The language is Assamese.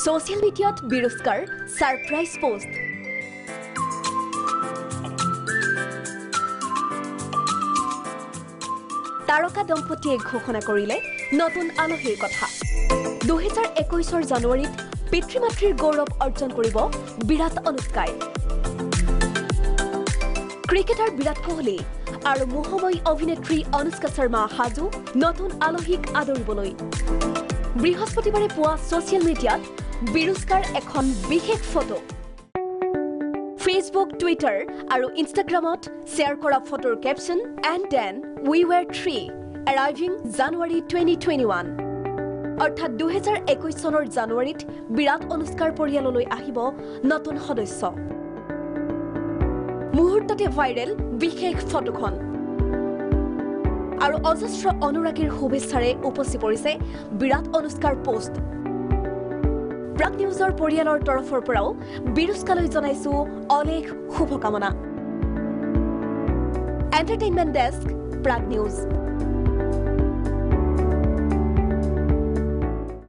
Social media বিৰস্কাৰ সাৰপ্ৰাইজ পোষ্ট তাৰকা দম্পতীয়ে ঘোষণা কৰিলে নতুন আলহীৰ কথা 2021 জানুৱাৰীত পিতৃ-মাতৃৰ গৌৰৱ অৰ্জন কৰিব বিৰাট অনুষ্কাই ক্ৰিকেটাৰ বিৰাট কোহলি আৰু মোহময়ী অভিনেত্ৰী অনুষ্কা শৰ্মা হাজু নতুন আলহীক আদৰিবলৈ বৃহস্পতিবাৰে পুৱা ছ'চিয়েল মিডিয়াত বিৰস্কাৰ এখন বিশেষ ফটো Facebook, Twitter আৰু Instagramত শ্বেয়াৰ কৰা ফটোৰ caption and then we were three arriving January 2021 অৰ্থাৎ 2021 চনৰ জানুৱাৰীত বিৰাট অনুষ্কাৰ পৰিয়াললৈ আহিব নতুন সদস্য মুহূৰ্ততে ভাইৰেল বিশেষ ফটোখন আৰু অজস্ৰ অনুৰাগীৰ শুভেচ্ছাৰে উপচি পৰিছে বিৰাট অনুষ্কাৰ পোষ্ট প্ৰাগ নিউজৰ পৰিয়ালৰ তৰফৰ পৰাও বিৰস্কালৈ জনাইছো অলেখ শুভকামনা এন্টাৰটেইনমেন্ট ডেস্ক প্ৰাগ নিউজ